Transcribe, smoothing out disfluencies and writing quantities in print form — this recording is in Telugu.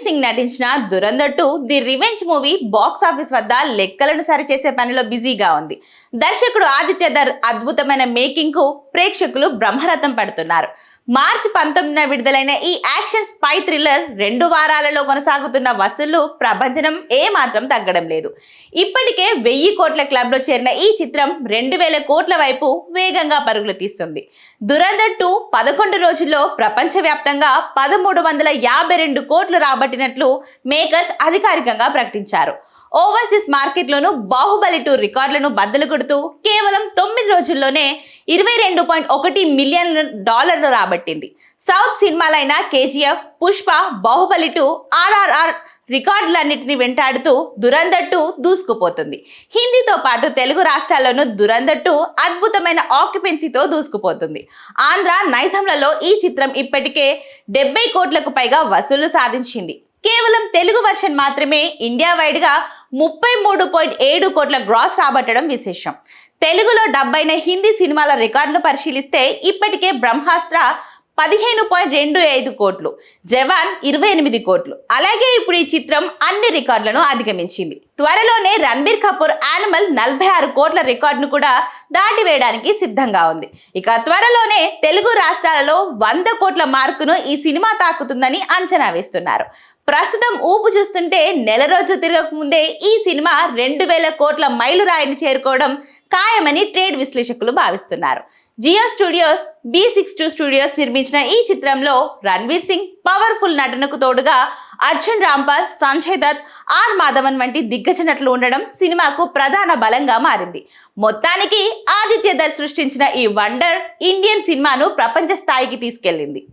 సింగ్ నటించిన Dhurandhar 2 the revenge movie box office వద్ద లెక్కలను సరిచేసే పనిలో బిజీగా ఉంది. దర్శకుడు ఆదిత్య ధర్ అద్భుతమైన మేకింగ్ కు ప్రేక్షకులు బ్రహ్మరథం పడుతున్నారు. మార్చి 19న విడుదలైన ఈ యాక్షన్ స్పై థ్రిల్లర్ 2 వారాలలో కొనసాగుతున్న వసూళ్లు ప్రభంజనం ఏమాత్రం తగ్గడం లేదు. ఇప్పటికే 1000 కోట్ల క్లబ్ లో చేరిన ఈ చిత్రం 2000 కోట్ల వైపు వేగంగా పరుగులు తీస్తుంది. దురంధర్ 2 11 రోజుల్లో ప్రపంచవ్యాప్తంగా 1352 కోట్లు రాబట్టినట్లు మేకర్స్ అధికారికంగా ప్రకటించారు. ఓవర్సీస్ మార్కెట్లోనూ బాహుబలి 2 రికార్డులను బద్దలు కొడుతూ కేవలం 9 రోజుల్లోనే $22.1 మిలియన్ రాబట్టింది. సౌత్ సినిమాలైన కేజీఎఫ్, పుష్ప, బాహుబలి 2, RRR రికార్డులన్నింటినీ వెంటాడుతూ దురంధర్ 2 దూసుకుపోతుంది. హిందీతో పాటు తెలుగు రాష్ట్రాల్లోనూ దురంధర్ 2 అద్భుతమైన ఆక్యుపెన్సీతో దూసుకుపోతుంది. ఆంధ్ర, నైజాంలలో ఈ చిత్రం ఇప్పటికే 70 కోట్లకు పైగా వసూళ్లు సాధించింది. కేవలం తెలుగు వర్షన్ మాత్రమే ఇండియా వైడ్ గా 33.7 కోట్ల గ్రాస్ రాబట్టడం విశేషం. తెలుగులో డబ్ అయిన హిందీ సినిమాల రికార్డును పరిశీలిస్తే ఇప్పటికే బ్రహ్మాస్త్ర 15.25 కోట్లు, జవాన్ 28 కోట్లు. అలాగే ఇప్పుడు ఈ చిత్రం అన్ని రికార్డులను అధిగమించింది. త్వరలోనే రణబీర్ కపూర్ యానిమల్ 46 కోట్ల రికార్డును కూడా దాటివేయడానికి సిద్ధంగా ఉంది. ఇక త్వరలోనే తెలుగు రాష్ట్రాలలో 100 కోట్ల మార్కును ఈ సినిమా తాకుతుందని అంచనా వేస్తున్నారు. ప్రస్తుతం ఊపు చూస్తుంటే నెల రోజులు తిరగక ముందే ఈ సినిమా 2000 కోట్ల మైలురాయిని చేరుకోవడం ఖాయమని ట్రేడ్ విశ్లేషకులు భావిస్తున్నారు. జియో స్టూడియోస్, B62 స్టూడియోస్ నిర్మించిన ఈ చిత్రంలో రణ్వీర్ సింగ్ పవర్ఫుల్ నటనకు తోడుగా అర్జున్ రాంపాల్, సంజయ్ దత్, ఆర్ మాధవన్ వంటి దిగ్గజ నటులు ఉండడం సినిమాకు ప్రధాన బలంగా మారింది. మొత్తానికి ఆదిత్య ధర్ సృష్టించిన ఈ వండర్ ఇండియన్ సినిమాను ప్రపంచ స్థాయికి తీసుకెళ్లింది.